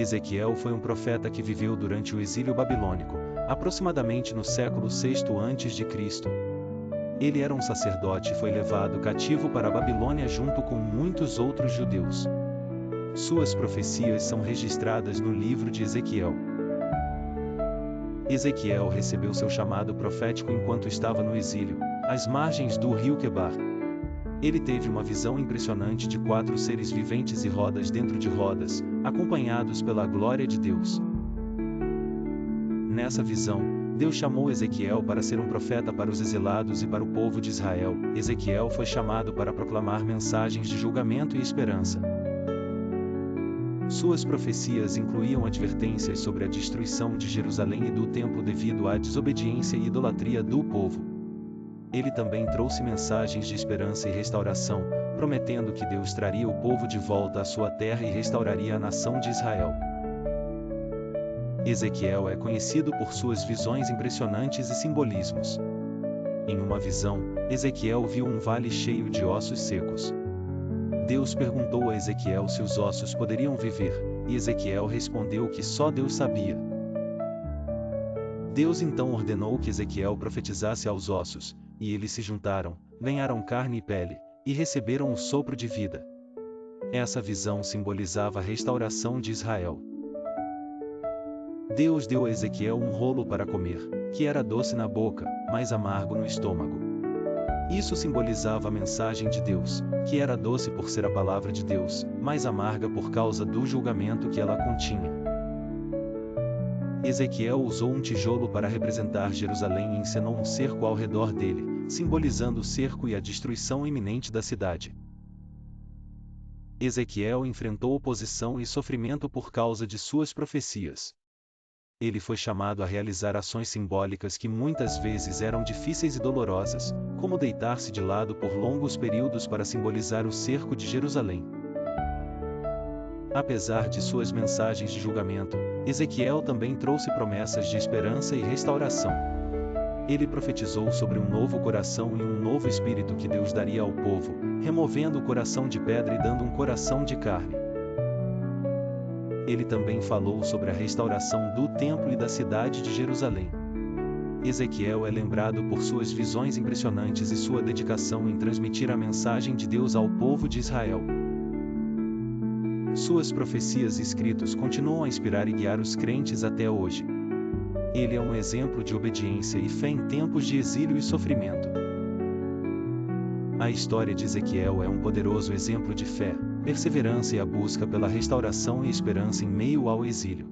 Ezequiel foi um profeta que viveu durante o exílio babilônico, aproximadamente no século VI a.C. Ele era um sacerdote e foi levado cativo para a Babilônia junto com muitos outros judeus. Suas profecias são registradas no livro de Ezequiel. Ezequiel recebeu seu chamado profético enquanto estava no exílio, às margens do rio Quebar. Ele teve uma visão impressionante de 4 seres viventes e rodas dentro de rodas, acompanhados pela glória de Deus. Nessa visão, Deus chamou Ezequiel para ser um profeta para os exilados e para o povo de Israel. Ezequiel foi chamado para proclamar mensagens de julgamento e esperança. Suas profecias incluíam advertências sobre a destruição de Jerusalém e do templo devido à desobediência e idolatria do povo. Ele também trouxe mensagens de esperança e restauração, prometendo que Deus traria o povo de volta à sua terra e restauraria a nação de Israel. Ezequiel é conhecido por suas visões impressionantes e simbolismos. Em uma visão, Ezequiel viu um vale cheio de ossos secos. Deus perguntou a Ezequiel se os ossos poderiam viver, e Ezequiel respondeu que só Deus sabia. Deus então ordenou que Ezequiel profetizasse aos ossos, e eles se juntaram, ganharam carne e pele, e receberam o sopro de vida. Essa visão simbolizava a restauração de Israel. Deus deu a Ezequiel um rolo para comer, que era doce na boca, mas amargo no estômago. Isso simbolizava a mensagem de Deus, que era doce por ser a palavra de Deus, mas amarga por causa do julgamento que ela continha. Ezequiel usou um tijolo para representar Jerusalém e encenou um cerco ao redor dele, simbolizando o cerco e a destruição iminente da cidade. Ezequiel enfrentou oposição e sofrimento por causa de suas profecias. Ele foi chamado a realizar ações simbólicas que muitas vezes eram difíceis e dolorosas, como deitar-se de lado por longos períodos para simbolizar o cerco de Jerusalém. Apesar de suas mensagens de julgamento, Ezequiel também trouxe promessas de esperança e restauração. Ele profetizou sobre um novo coração e um novo espírito que Deus daria ao povo, removendo o coração de pedra e dando um coração de carne. Ele também falou sobre a restauração do templo e da cidade de Jerusalém. Ezequiel é lembrado por suas visões impressionantes e sua dedicação em transmitir a mensagem de Deus ao povo de Israel. Suas profecias e escritos continuam a inspirar e guiar os crentes até hoje. Ele é um exemplo de obediência e fé em tempos de exílio e sofrimento. A história de Ezequiel é um poderoso exemplo de fé, perseverança e a busca pela restauração e esperança em meio ao exílio.